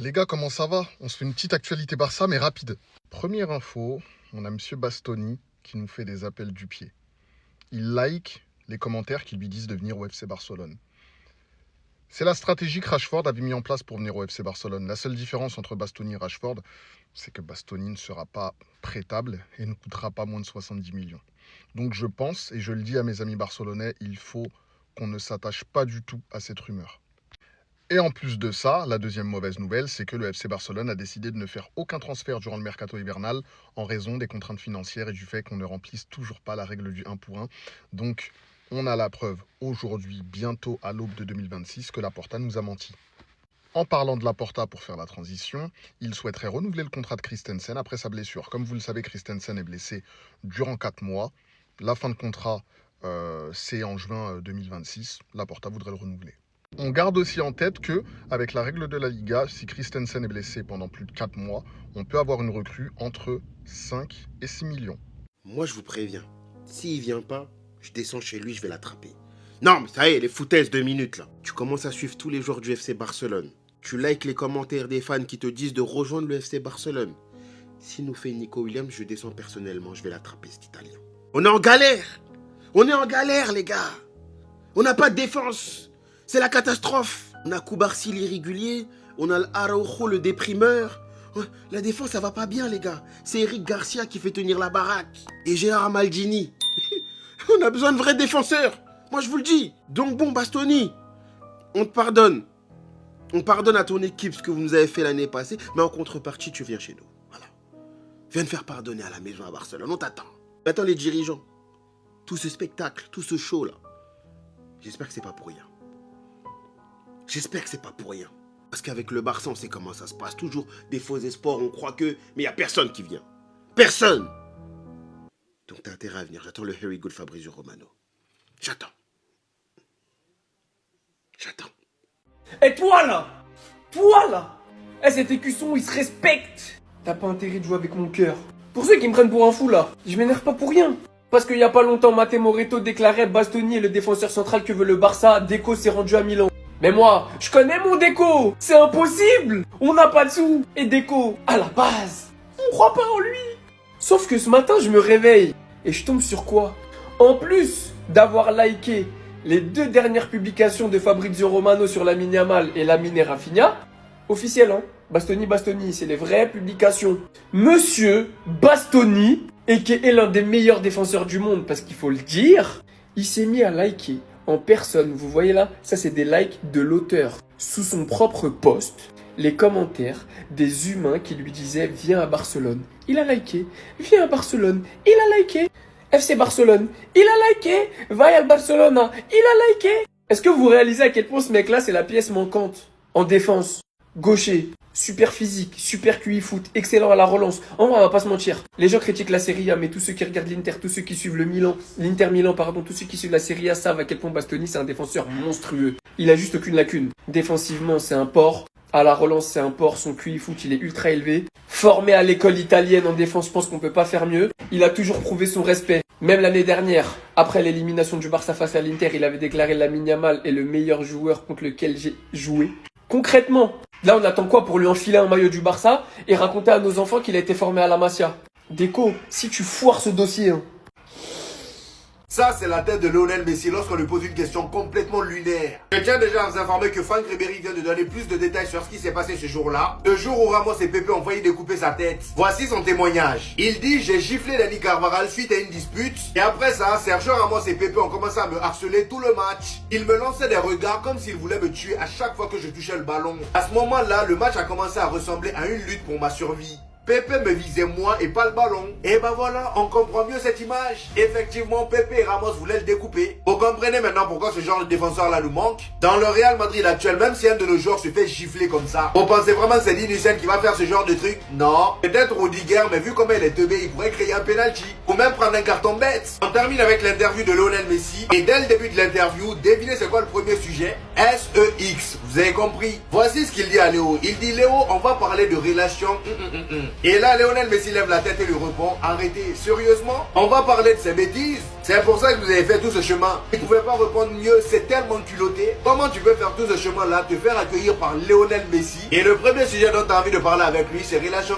Les gars, comment ça va? On se fait une petite actualité Barça, mais rapide. Première info, on a Monsieur Bastoni qui nous fait des appels du pied. Il like les commentaires qui lui disent de venir au FC Barcelone. C'est la stratégie que Rashford avait mis en place pour venir au FC Barcelone. La seule différence entre Bastoni et Rashford, c'est que Bastoni ne sera pas prêtable et ne coûtera pas moins de 70 millions. Donc je pense, et je le dis à mes amis barcelonais, il faut qu'on ne s'attache pas du tout à cette rumeur. Et en plus de ça, la deuxième mauvaise nouvelle, c'est que le FC Barcelone a décidé de ne faire aucun transfert durant le mercato hivernal en raison des contraintes financières et du fait qu'on ne remplisse toujours pas la règle du 1 pour 1. Donc, on a la preuve aujourd'hui, bientôt à l'aube de 2026, que Laporta nous a menti. En parlant de Laporta pour faire la transition, il souhaiterait renouveler le contrat de Christensen après sa blessure. Comme vous le savez, Christensen est blessé durant 4 mois. La fin de contrat, c'est en juin 2026. Laporta voudrait le renouveler. On garde aussi en tête que, avec la règle de la Liga, si Christensen est blessé pendant plus de 4 mois, on peut avoir une recrue entre 5 et 6 millions. Moi, je vous préviens, s'il vient pas, je descends chez lui, je vais l'attraper. Non, mais ça y est, les foutaises 2 minutes, là. Tu commences à suivre tous les joueurs du FC Barcelone. Tu likes les commentaires des fans qui te disent de rejoindre le FC Barcelone. S'il nous fait Nico Williams, je descends personnellement, je vais l'attraper, cet Italien. On est en galère! On est en galère, les gars! On n'a pas de défense! C'est la catastrophe. On a Koubarsi l'irrégulier, on a l'Araujo le déprimeur. La défense, ça va pas bien, les gars. C'est Eric Garcia qui fait tenir la baraque. Et Gérard Maldini. On a besoin de vrais défenseurs. Moi, je vous le dis. Donc bon, Bastoni, on te pardonne. On pardonne à ton équipe ce que vous nous avez fait l'année passée, mais en contrepartie, tu viens chez nous. Voilà. Viens te faire pardonner à la maison à Barcelone. On t'attend. Attends les dirigeants. Tout ce spectacle, tout ce show-là. J'espère que c'est pas pour rien. J'espère que c'est pas pour rien. Parce qu'avec le Barça, on sait comment ça se passe. Toujours des faux espoirs, on croit que... Mais il n'y a personne qui vient. Personne. Donc t'as intérêt à venir. J'attends le Harry Good Fabrizio Romano. J'attends. Et toi là, cet écusson, il se respecte. T'as pas intérêt de jouer avec mon cœur. Pour ceux qui me prennent pour un fou là, je m'énerve pas pour rien. Parce qu'il y a pas longtemps, Matteo Moretto déclarait Bastoni est le défenseur central que veut le Barça. Deco s'est rendu à Milan. Mais moi, je connais mon Deco. C'est impossible. On n'a pas de sous. Et Deco, à la base, on croit pas en lui. Sauf que ce matin, je me réveille. Et je tombe sur quoi? En plus d'avoir liké les 2 dernières publications de Fabrizio Romano sur Lamine Yamal et Lamine et Rafinha, officiel hein, Bastoni, c'est les vraies publications. Monsieur Bastoni, et qui est l'un des meilleurs défenseurs du monde, parce qu'il faut le dire, il s'est mis à liker en personne. Vous voyez là, ça c'est des likes de l'auteur. Sous son propre post, les commentaires des humains qui lui disaient « Viens à Barcelone ». Il a liké. « Viens à Barcelone ». Il a liké. FC Barcelone. Il a liké. « Va al Barcelona ». Il a liké. Est-ce que vous réalisez à quel point ce mec-là, c'est la pièce manquante en défense? Gaucher, super physique, super QI foot, excellent à la relance. En vrai, on va pas se mentir. Les gens critiquent la Serie A, mais tous ceux qui regardent l'Inter, tous ceux qui suivent l'Inter Milan, tous ceux qui suivent la Serie A savent à quel point Bastoni, c'est un défenseur monstrueux. Il a juste aucune lacune. Défensivement, c'est un porc. À la relance, c'est un porc. Son QI foot, il est ultra élevé. Formé à l'école italienne en défense, je pense qu'on peut pas faire mieux. Il a toujours prouvé son respect. Même l'année dernière, après l'élimination du Barça face à l'Inter, il avait déclaré Lamine Yamal est le meilleur joueur contre lequel j'ai joué. Concrètement, là on attend quoi pour lui enfiler un maillot du Barça et raconter à nos enfants qu'il a été formé à la Masia? Deco, si tu foires ce dossier... hein. Ça, c'est la tête de Lionel Messi lorsqu'on lui pose une question complètement lunaire. Je tiens déjà à vous informer que Franck Ribéry vient de donner plus de détails sur ce qui s'est passé ce jour-là. Le jour où Ramos et Pepe ont failli découper sa tête. Voici son témoignage. Il dit « J'ai giflé Dani Carvajal suite à une dispute. Et après ça, Sergio Ramos et Pepe ont commencé à me harceler tout le match. Ils me lançaient des regards comme s'ils voulaient me tuer à chaque fois que je touchais le ballon. À ce moment-là, le match a commencé à ressembler à une lutte pour ma survie. Pepe me visait moi et pas le ballon. Et ben voilà, on comprend mieux cette image. Effectivement, Pepe et Ramos voulaient le découper. Vous comprenez maintenant pourquoi ce genre de défenseur-là nous manque. Dans le Real Madrid actuel, même si un de nos joueurs se fait gifler comme ça, vous pensez vraiment que c'est Linus qui va faire ce genre de truc? Non. Peut-être Rudiger, mais vu comment il est teubé, il pourrait créer un penalty. Ou même prendre un carton bête. On termine avec l'interview de Lionel Messi. Et dès le début de l'interview, devinez c'est quoi le premier sujet? SEX. Vous avez compris? Voici ce qu'il dit à Léo. Il dit Léo, on va parler de relations. Et là, Lionel Messi lève la tête et lui répond, arrêtez, sérieusement? On va parler de ces bêtises. C'est pour ça que vous avez fait tout ce chemin. Vous ne pouvez pas répondre mieux, c'est tellement culotté. Comment tu peux faire tout ce chemin-là, te faire accueillir par Lionel Messi? Et le premier sujet dont tu as envie de parler avec lui, c'est relation.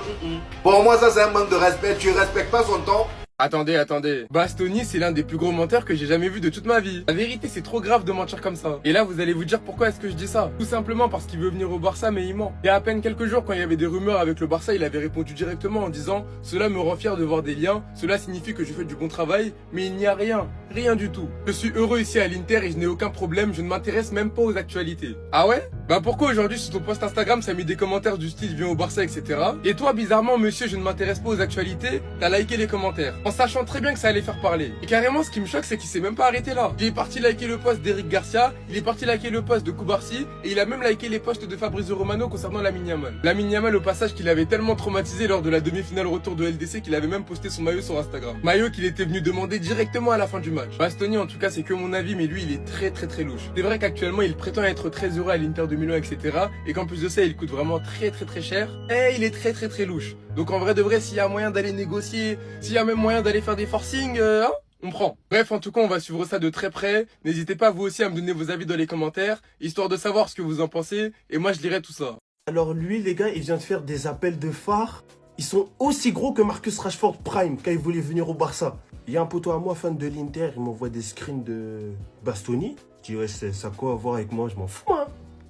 Pour moi, ça c'est un manque de respect. Tu respectes pas son temps. Attendez. Bastoni, c'est l'un des plus gros menteurs que j'ai jamais vu de toute ma vie. La vérité, c'est trop grave de mentir comme ça. Et là, vous allez vous dire pourquoi est-ce que je dis ça. Tout simplement parce qu'il veut venir au Barça, mais il ment. Il y a à peine quelques jours, quand il y avait des rumeurs avec le Barça, il avait répondu directement en disant « Cela me rend fier de voir des liens, cela signifie que je fais du bon travail, mais il n'y a rien. Rien du tout. Je suis heureux ici à l'Inter et je n'ai aucun problème, je ne m'intéresse même pas aux actualités. » Ah ouais? Bah pourquoi aujourd'hui sur ton post Instagram ça a mis des commentaires du style viens au Barça etc. Et toi bizarrement monsieur je ne m'intéresse pas aux actualités, t'as liké les commentaires en sachant très bien que ça allait faire parler. Et carrément ce qui me choque c'est qu'il s'est même pas arrêté là. Il est parti liker le post d'Eric Garcia, il est parti liker le post de Koubarsi et il a même liké les posts de Fabrizio Romano concernant Lamine Yamal. Lamine Yamal au passage qu'il avait tellement traumatisé lors de la demi-finale retour de LDC qu'il avait même posté son maillot sur Instagram. Maillot qu'il était venu demander directement à la fin du match. Bastoni en tout cas c'est que mon avis mais lui il est très louche. C'est vrai qu'actuellement il prétend être très heureux à l'Inter de Milan etc. Et qu'en plus de ça il coûte vraiment très cher. Et il est très louche. Donc en vrai de vrai s'il y a moyen d'aller négocier, s'il y a même moyen d'aller faire des forcings, hein, on prend. Bref en tout cas on va suivre ça de très près. N'hésitez pas vous aussi à me donner vos avis dans les commentaires, histoire de savoir ce que vous en pensez. Et moi je lirai tout ça. Alors lui les gars il vient de faire des appels de phare. Ils sont aussi gros que Marcus Rashford Prime quand il voulait venir au Barça. Il y a un poteau à moi fan de l'Inter, il m'envoie des screens de Bastoni. Je dis ouais ça a quoi à voir avec moi, je m'en fous hein.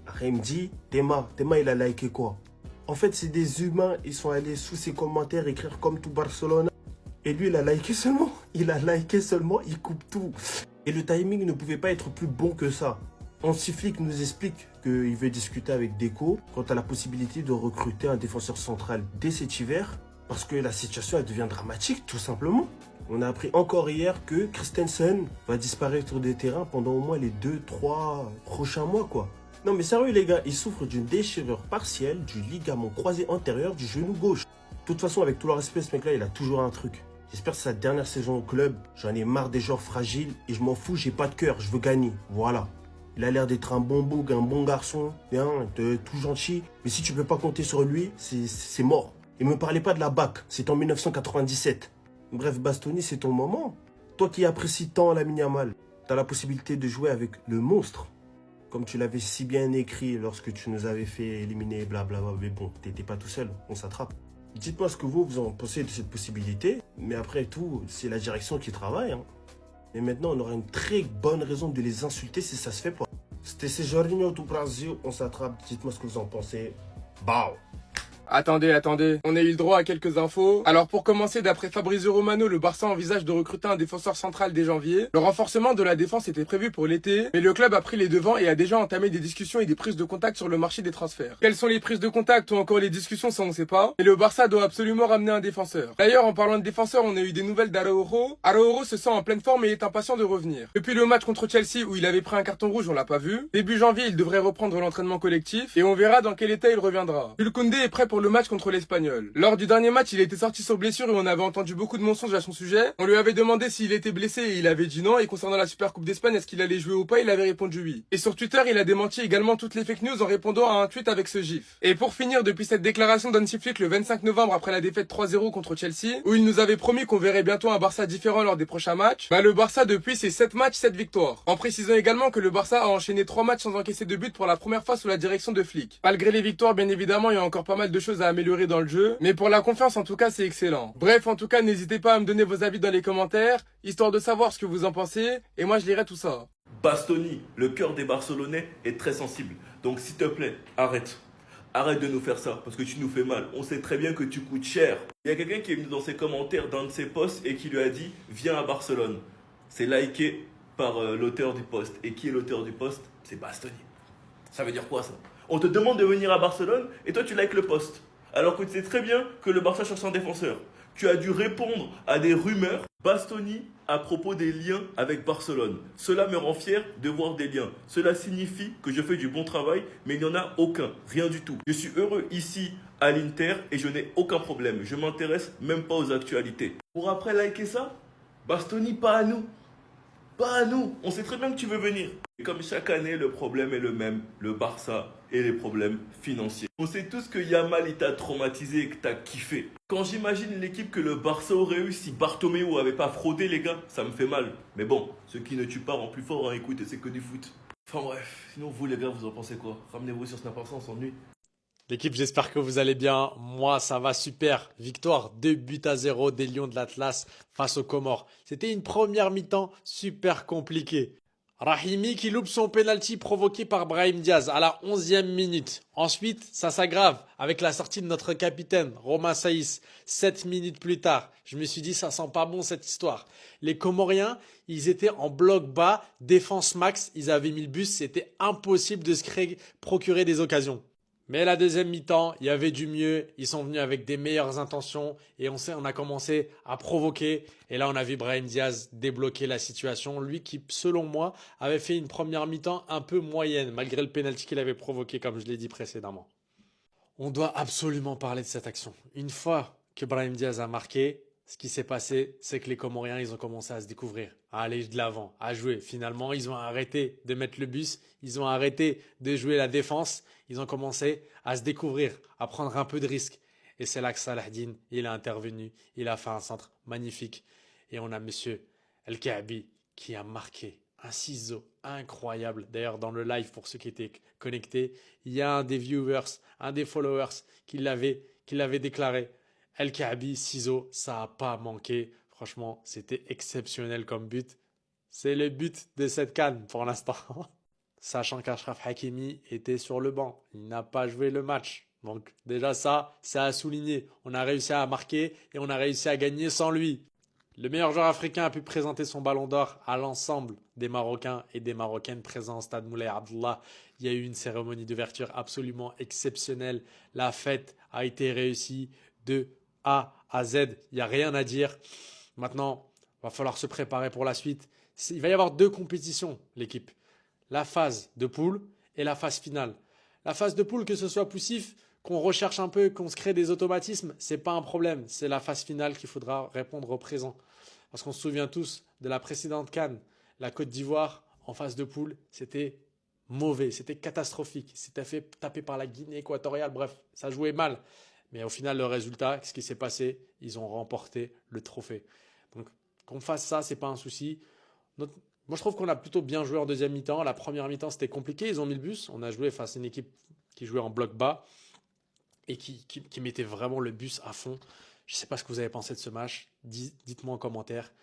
Après, il me dit, Théma il a liké quoi? En fait, c'est des humains, ils sont allés sous ses commentaires écrire comme tout Barcelone. Et lui, il a liké seulement. Il coupe tout. Et le timing ne pouvait pas être plus bon que ça. Hansiflick nous explique qu'il veut discuter avec Deco quant à la possibilité de recruter un défenseur central dès cet hiver. Parce que la situation, elle devient dramatique, tout simplement. On a appris encore hier que Christensen va disparaître des terrains pendant au moins les 2-3 prochains mois, quoi. Non mais sérieux les gars, il souffre d'une déchirure partielle du ligament croisé antérieur du genou gauche. De toute façon, avec tout le respect, ce mec-là, il a toujours un truc. J'espère que c'est sa dernière saison au club. J'en ai marre des joueurs fragiles et je m'en fous, j'ai pas de cœur, je veux gagner. Voilà. Il a l'air d'être un bon bouc, un bon garçon, bien, tout gentil. Mais si tu peux pas compter sur lui, c'est mort. Et me parlez pas de la BAC, c'est en 1997. Bref, Bastoni, c'est ton moment. Toi qui apprécies tant Lamine Yamal, t'as la possibilité de jouer avec le monstre. Comme tu l'avais si bien écrit lorsque tu nous avais fait éliminer, blablabla. Mais bon, t'étais pas tout seul, on s'attrape. Dites-moi ce que vous en pensez de cette possibilité. Mais après tout, c'est la direction qui travaille. Hein. Et maintenant, on aura une très bonne raison de les insulter si ça se fait pas. C'était Jorginho tout Brasil, on s'attrape. Dites-moi ce que vous en pensez. Bao. Attendez, on a eu le droit à quelques infos. Alors pour commencer, d'après Fabrizio Romano, le Barça envisage de recruter un défenseur central dès janvier. Le renforcement de la défense était prévu pour l'été, mais le club a pris les devants et a déjà entamé des discussions et des prises de contact sur le marché des transferts. Quelles sont les prises de contact ou encore les discussions, ça on ne sait pas. Et le Barça doit absolument ramener un défenseur. D'ailleurs, en parlant de défenseur, on a eu des nouvelles d'Araújo. Araújo se sent en pleine forme et est impatient de revenir. Depuis le match contre Chelsea où il avait pris un carton rouge, on l'a pas vu. Début janvier, il devrait reprendre l'entraînement collectif et on verra dans quel état il reviendra. Jules Koundé est prêt pour le match contre l'Espagnol. Lors du dernier match, il était sorti sur blessure et on avait entendu beaucoup de mensonges à son sujet. On lui avait demandé s'il était blessé et il avait dit non. Et concernant la Super Coupe d'Espagne, est-ce qu'il allait jouer ou pas, il avait répondu oui. Et sur Twitter, il a démenti également toutes les fake news en répondant à un tweet avec ce gif. Et pour finir, depuis cette déclaration d'Hansiflick le 25 novembre après la défaite 3-0 contre Chelsea, où il nous avait promis qu'on verrait bientôt un Barça différent lors des prochains matchs, le Barça depuis c'est 7 matchs, 7 victoires. En précisant également que le Barça a enchaîné 3 matchs sans encaisser de but pour la première fois sous la direction de Flick. Malgré les victoires, bien évidemment, il y a encore pas mal de choses à améliorer dans le jeu, mais pour la confiance en tout cas c'est excellent. Bref, en tout cas n'hésitez pas à me donner vos avis dans les commentaires, histoire de savoir ce que vous en pensez, et moi je lirai tout ça. Bastoni, le cœur des Barcelonais, est très sensible. Donc s'il te plaît, arrête. Arrête de nous faire ça, parce que tu nous fais mal. On sait très bien que tu coûtes cher. Il y a quelqu'un qui est venu dans ses commentaires d'un de ses posts et qui lui a dit « Viens à Barcelone ». C'est liké par l'auteur du post. Et qui est l'auteur du post? C'est Bastoni. Ça veut dire quoi ça? On te demande de venir à Barcelone et toi tu likes le post. Alors que tu sais très bien que le Barça cherche un défenseur. Tu as dû répondre à des rumeurs. Bastoni à propos des liens avec Barcelone. Cela me rend fier de voir des liens. Cela signifie que je fais du bon travail, mais il n'y en a aucun, rien du tout. Je suis heureux ici à l'Inter et je n'ai aucun problème. Je m'intéresse même pas aux actualités. Pour après liker ça, Bastoni, pas à nous. Pas à nous. On sait très bien que tu veux venir. Et comme chaque année, le problème est le même. Le Barça et les problèmes financiers. On sait tous que Yamal il t'a traumatisé et que t'as kiffé. Quand j'imagine l'équipe que le Barça aurait eu si Bartomeu avait pas fraudé les gars, ça me fait mal. Mais bon, ce qui ne tue pas rend plus fort, hein, écoute, c'est que du foot. Enfin bref, sinon vous les gars, vous en pensez quoi? Ramenez-vous sur Snap, on s'ennuie. L'équipe, j'espère que vous allez bien. Moi, ça va super. Victoire 2-0 des Lions de l'Atlas face aux Comores. C'était une première mi-temps super compliquée. Rahimi qui loupe son penalty provoqué par Brahim Diaz à la 11e minute. Ensuite, ça s'aggrave avec la sortie de notre capitaine, Romain Saïs. 7 minutes plus tard, je me suis dit, ça sent pas bon cette histoire. Les Comoriens, ils étaient en bloc bas, défense max, ils avaient mis le bus, c'était impossible de se procurer des occasions. Mais la deuxième mi-temps, il y avait du mieux. Ils sont venus avec des meilleures intentions et on a commencé à provoquer. Et là, on a vu Brahim Diaz débloquer la situation. Lui qui, selon moi, avait fait une première mi-temps un peu moyenne, malgré le pénalty qu'il avait provoqué, comme je l'ai dit précédemment. On doit absolument parler de cette action. Une fois que Brahim Diaz a marqué, ce qui s'est passé, c'est que les Comoriens, ils ont commencé à se découvrir, à aller de l'avant, à jouer. Finalement, ils ont arrêté de mettre le bus, ils ont arrêté de jouer la défense, ils ont commencé à se découvrir, à prendre un peu de risques. Et c'est là que Salahdine, il a intervenu, il a fait un centre magnifique. Et on a monsieur El Kaabi qui a marqué un ciseau incroyable. D'ailleurs, dans le live, pour ceux qui étaient connectés, il y a un des viewers, un des followers qui l'avait déclaré. El Kaabi, ciseau, ça n'a pas manqué. Franchement, c'était exceptionnel comme but. C'est le but de cette CAN pour l'instant. Sachant qu'Achraf Hakimi était sur le banc. Il n'a pas joué le match. Donc déjà ça, c'est à souligner. On a réussi à marquer et on a réussi à gagner sans lui. Le meilleur joueur africain a pu présenter son ballon d'or à l'ensemble des Marocains et des Marocaines présents au stade Moulay Abdallah. Il y a eu une cérémonie d'ouverture absolument exceptionnelle. La fête a été réussie de A à Z. Il n'y a rien à dire. Maintenant, il va falloir se préparer pour la suite. Il va y avoir 2 compétitions, l'équipe. La phase de poule et la phase finale. La phase de poule, que ce soit poussif, qu'on recherche un peu, qu'on se crée des automatismes, c'est pas un problème. C'est la phase finale qu'il faudra répondre au présent. Parce qu'on se souvient tous de la précédente CAN, la Côte d'Ivoire en phase de poule, c'était mauvais, c'était catastrophique. C'était fait taper par la Guinée équatoriale, bref, ça jouait mal. Mais au final, le résultat, ce qui s'est passé, ils ont remporté le trophée. Donc, qu'on fasse ça, c'est pas un souci. Moi, je trouve qu'on a plutôt bien joué en deuxième mi-temps. La première mi-temps, c'était compliqué. Ils ont mis le bus. On a joué face à une équipe qui jouait en bloc bas et qui mettait vraiment le bus à fond. Je ne sais pas ce que vous avez pensé de ce match. Dites-moi en commentaire.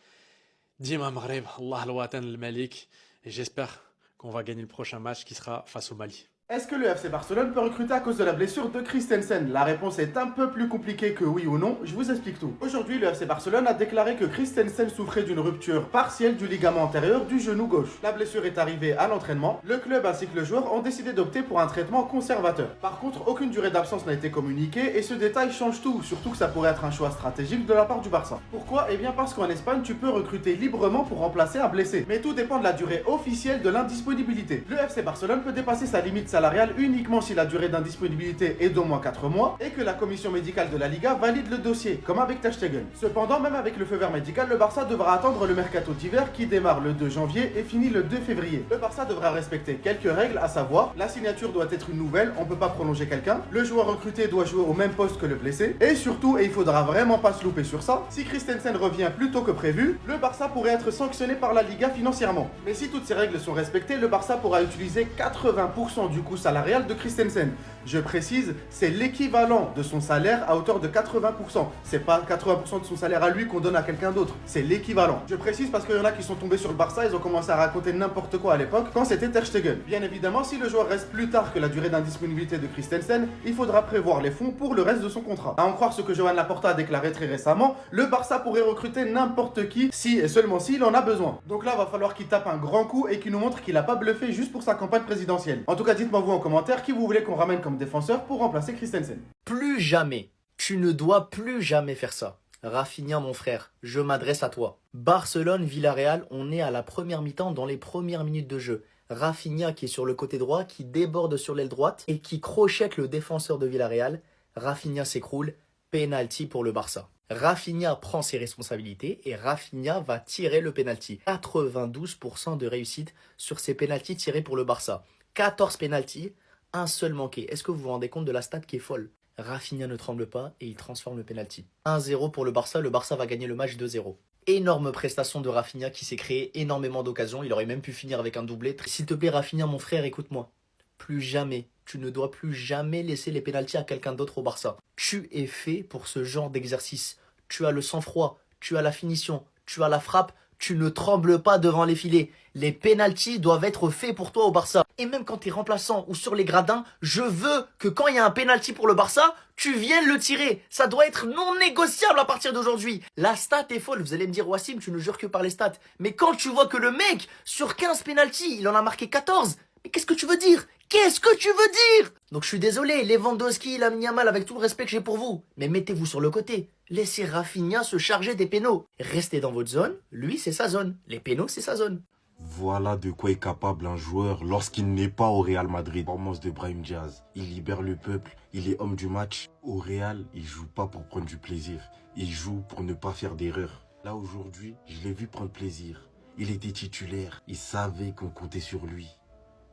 Dima Maghreb, Allah al-Watan al-Malik. Et j'espère qu'on va gagner le prochain match qui sera face au Mali. Est-ce que le FC Barcelone peut recruter à cause de la blessure de Christensen? La réponse est un peu plus compliquée que oui ou non, je vous explique tout. Aujourd'hui, le FC Barcelone a déclaré que Christensen souffrait d'une rupture partielle du ligament antérieur du genou gauche. La blessure est arrivée à l'entraînement, le club ainsi que le joueur ont décidé d'opter pour un traitement conservateur. Par contre, aucune durée d'absence n'a été communiquée et ce détail change tout, surtout que ça pourrait être un choix stratégique de la part du Barça. Pourquoi? Eh bien parce qu'en Espagne, tu peux recruter librement pour remplacer un blessé, mais tout dépend de la durée officielle de l'indisponibilité. Le FC Barcelone peut dépasser sa limite salariale uniquement si la durée d'indisponibilité est d'au moins 4 mois et que la commission médicale de la Liga valide le dossier, comme avec Ter Stegen. Cependant, même avec le feu vert médical, le Barça devra attendre le mercato d'hiver qui démarre le 2 janvier et finit le 2 février. Le Barça devra respecter quelques règles, à savoir, la signature doit être une nouvelle, on peut pas prolonger quelqu'un, le joueur recruté doit jouer au même poste que le blessé, et surtout, et il faudra vraiment pas se louper sur ça, si Christensen revient plus tôt que prévu, le Barça pourrait être sanctionné par la Liga financièrement. Mais si toutes ces règles sont respectées, le Barça pourra utiliser 80% du coût salarial de Christensen. Je précise, c'est l'équivalent de son salaire à hauteur de 80%. C'est pas 80% de son salaire à lui qu'on donne à quelqu'un d'autre. C'est l'équivalent. Je précise parce qu'il y en a qui sont tombés sur le Barça, ils ont commencé à raconter n'importe quoi à l'époque quand c'était Ter Stegen. Bien évidemment, si le joueur reste plus tard que la durée d'indisponibilité de Christensen, il faudra prévoir les fonds pour le reste de son contrat. À en croire ce que Joan Laporta a déclaré très récemment, le Barça pourrait recruter n'importe qui si et seulement s'il en a besoin. Donc là, va falloir qu'il tape un grand coup et qu'il nous montre qu'il a pas bluffé juste pour sa campagne présidentielle. En tout cas, dites-moi vous en commentaire qui vous voulez qu'on ramène comme défenseur pour remplacer Christensen. Plus jamais. Tu ne dois plus jamais faire ça. Rafinha, mon frère, je m'adresse à toi. Barcelone-Villarreal, on est à la première mi-temps dans les premières minutes de jeu. Rafinha qui est sur le côté droit, qui déborde sur l'aile droite et qui crochette le défenseur de Villarreal. Rafinha s'écroule, penalty pour le Barça. Rafinha prend ses responsabilités et Rafinha va tirer le penalty. 92% de réussite sur ces penaltys tirés pour le Barça. 14 penaltys, Un seul manqué. Est-ce que vous vous rendez compte de la stat qui est folle? Rafinha ne tremble pas et il transforme le penalty. 1-0 pour le Barça va gagner le match 2-0. Énorme prestation de Rafinha qui s'est créé énormément d'occasions, il aurait même pu finir avec un doublé. S'il te plaît Rafinha mon frère, écoute-moi. Plus jamais, tu ne dois plus jamais laisser les pénaltys à quelqu'un d'autre au Barça. Tu es fait pour ce genre d'exercice. Tu as le sang-froid, tu as la finition, tu as la frappe, tu ne trembles pas devant les filets. Les pénaltys doivent être faits pour toi au Barça. Et même quand tu es remplaçant ou sur les gradins, je veux que quand il y a un pénalty pour le Barça, tu viennes le tirer. Ça doit être non négociable à partir d'aujourd'hui. La stat est folle. Vous allez me dire, Wassim, tu ne jures que par les stats. Mais quand tu vois que le mec, sur 15 pénaltys, il en a marqué 14, mais qu'est-ce que tu veux dire? Qu'est-ce que tu veux dire? Donc je suis désolé, Lewandowski, Lamine Yamal, avec tout le respect que j'ai pour vous. Mais mettez-vous sur le côté. Laissez Rafinha se charger des pénaux. Restez dans votre zone. Lui, c'est sa zone. Les pénaux, c'est sa zone. Voilà de quoi est capable un joueur lorsqu'il n'est pas au Real Madrid. Performance de Brahim Diaz. Il libère le peuple. Il est homme du match. Au Real, il joue pas pour prendre du plaisir. Il joue pour ne pas faire d'erreur. Là, aujourd'hui, je l'ai vu prendre plaisir. Il était titulaire. Il savait qu'on comptait sur lui.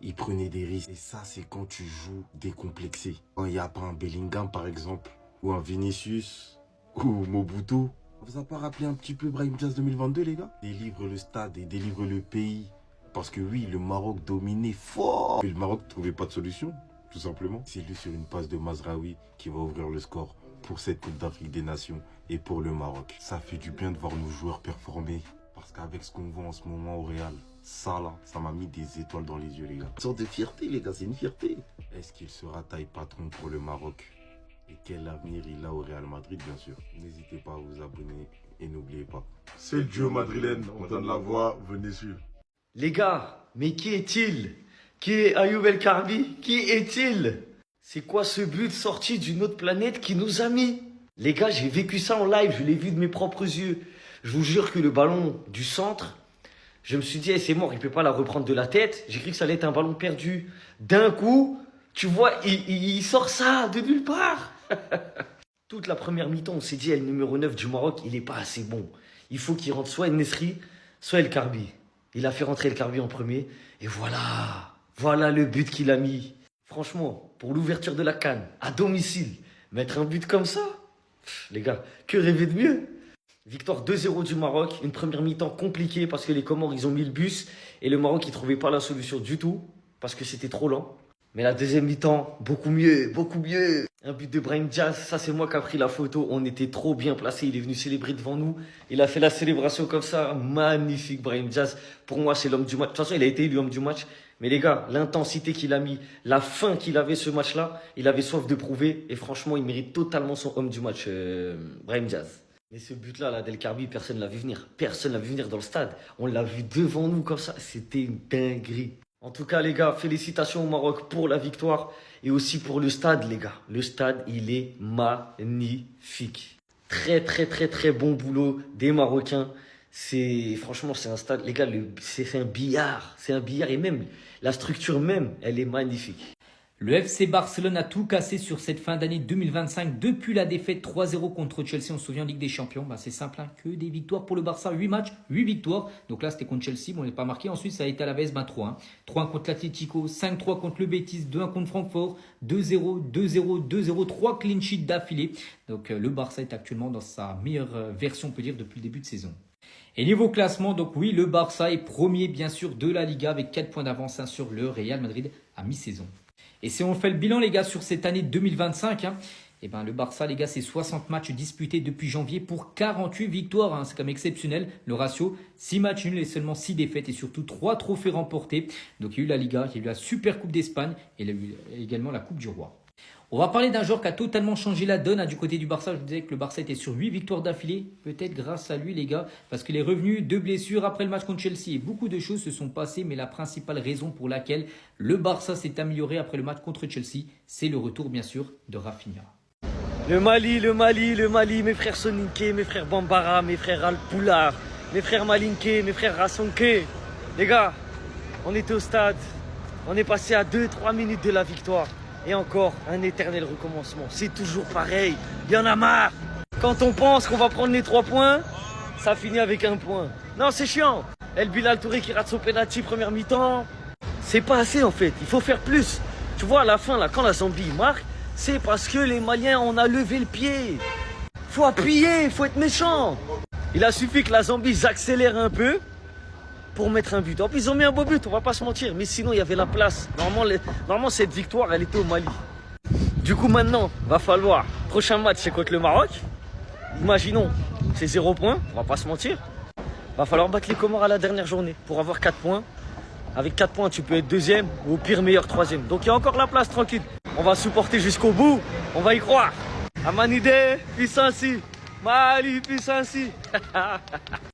Il prenait des risques. Et ça, c'est quand tu joues décomplexé. Quand il n'y a pas un Bellingham, par exemple, ou un Vinicius, ou Mobutu. Vous a pas rappelé un petit peu Brahim Diaz 2022, les gars? Délivre le stade et délivre le pays. Parce que oui, le Maroc dominait fort. Et le Maroc ne trouvait pas de solution, tout simplement. C'est lui sur une passe de Mazraoui qui va ouvrir le score pour cette Coupe d'Afrique des Nations et pour le Maroc. Ça fait du bien de voir nos joueurs performer. Parce qu'avec ce qu'on voit en ce moment au Real, ça là, ça m'a mis des étoiles dans les yeux, les gars. Une sorte de fierté, les gars, c'est une fierté. Est-ce qu'il sera taille patron pour le Maroc? Et quel avenir il a au Real Madrid, bien sûr. N'hésitez pas à vous abonner et n'oubliez pas. C'est le duo madrilène, on donne la voix, venez suivre. Les gars, mais qui est-il? Qui est Ayoub El Karbi? Qui est-il? C'est quoi ce but sorti d'une autre planète qui nous a mis? Les gars, j'ai vécu ça en live, je l'ai vu de mes propres yeux. Je vous jure que le ballon du centre, je me suis dit, c'est mort, il ne peut pas la reprendre de la tête. J'ai cru que ça allait être un ballon perdu. D'un coup, tu vois, il sort ça de nulle part. Toute la première mi-temps, on s'est dit, le numéro 9 du Maroc, il n'est pas assez bon. Il faut qu'il rentre soit El Nesri, soit El Karbi. Il a fait rentrer El Karbi en premier. Et voilà le but qu'il a mis. Franchement, pour l'ouverture de la CAN, à domicile, mettre un but comme ça, les gars, que rêver de mieux? Victoire 2-0 du Maroc, une première mi-temps compliquée parce que les Comores, ils ont mis le bus et le Maroc, il ne trouvait pas la solution du tout parce que c'était trop lent. Mais la deuxième mi-temps, beaucoup mieux, beaucoup mieux. Un but de Brahim Diaz, ça c'est moi qui a pris la photo. On était trop bien placés, il est venu célébrer devant nous. Il a fait la célébration comme ça, magnifique Brahim Diaz. Pour moi, c'est l'homme du match. De toute façon, il a été élu homme du match. Mais les gars, l'intensité qu'il a mis, la fin qu'il avait ce match-là, il avait soif de prouver. Et franchement, il mérite totalement son homme du match, Brahim Diaz. Mais ce but-là, là, d'El Karbi, personne ne l'a vu venir. Personne ne l'a vu venir dans le stade. On l'a vu devant nous comme ça. C'était une dinguerie. En tout cas, les gars, félicitations au Maroc pour la victoire et aussi pour le stade, les gars. Le stade, il est magnifique. Très, très, très, très bon boulot des Marocains. Franchement, c'est un stade, les gars, c'est un billard. C'est un billard et même la structure même, elle est magnifique. Le FC Barcelone a tout cassé sur cette fin d'année 2025 depuis la défaite 3-0 contre Chelsea. On se souvient en Ligue des Champions. C'est simple, que des victoires pour le Barça. 8 matchs, 8 victoires. Donc là, c'était contre Chelsea, mais on n'est pas marqué. Ensuite, ça a été à la vs 3-1. 3-1 contre l'Atlético, 5-3 contre le Betis, 2-1 contre Francfort, 2-0, 2-0, 2-0, 3 clean sheets d'affilée. Donc le Barça est actuellement dans sa meilleure version, on peut dire, depuis le début de saison. Et niveau classement, donc oui, le Barça est premier, bien sûr, de la Liga avec 4 points d'avance sur le Real Madrid à mi-saison. Et si on fait le bilan, les gars, sur cette année 2025, le Barça, les gars, c'est 60 matchs disputés depuis janvier pour 48 victoires. C'est quand même exceptionnel. Le ratio, 6 matchs nuls et seulement 6 défaites et surtout 3 trophées remportés. Donc, il y a eu la Liga, il y a eu la Super Coupe d'Espagne et il y a eu également la Coupe du Roi. On va parler d'un joueur qui a totalement changé la donne du côté du Barça. Je vous disais que le Barça était sur 8 victoires d'affilée. Peut-être grâce à lui, les gars, parce qu'il est revenu de blessures après le match contre Chelsea. Et beaucoup de choses se sont passées, mais la principale raison pour laquelle le Barça s'est amélioré après le match contre Chelsea, c'est le retour, bien sûr, de Rafinha. Le Mali, mes frères Soninké, mes frères Bambara, mes frères Alpoulard, mes frères Malinké, mes frères Rassonké. Les gars, on était au stade, on est passé à 2-3 minutes de la victoire. Et encore, un éternel recommencement. C'est toujours pareil. Il y en a marre. Quand on pense qu'on va prendre les 3 points, ça finit avec 1 point. Non, c'est chiant. El Bilal Touré qui rate son penalty première mi-temps. C'est pas assez en fait. Il faut faire plus. Tu vois, à la fin, là, quand la Zambie marque, c'est parce que les Maliens, on a levé le pied. Faut appuyer, faut être méchant. Il a suffi que la Zambie s'accélère un peu pour mettre un but. En plus, ils ont mis un beau but, on va pas se mentir. Mais sinon, il y avait la place. Normalement, cette victoire, elle était au Mali. Du coup, maintenant, va falloir. Prochain match, c'est contre le Maroc. Imaginons, c'est 0 points, on va pas se mentir. Va falloir battre les Comores à la dernière journée pour avoir 4 points. Avec 4 points, tu peux être deuxième ou au pire meilleur troisième. Donc il y a encore la place, tranquille. On va supporter jusqu'au bout, on va y croire. Amanide, puissance, Mali, puissance.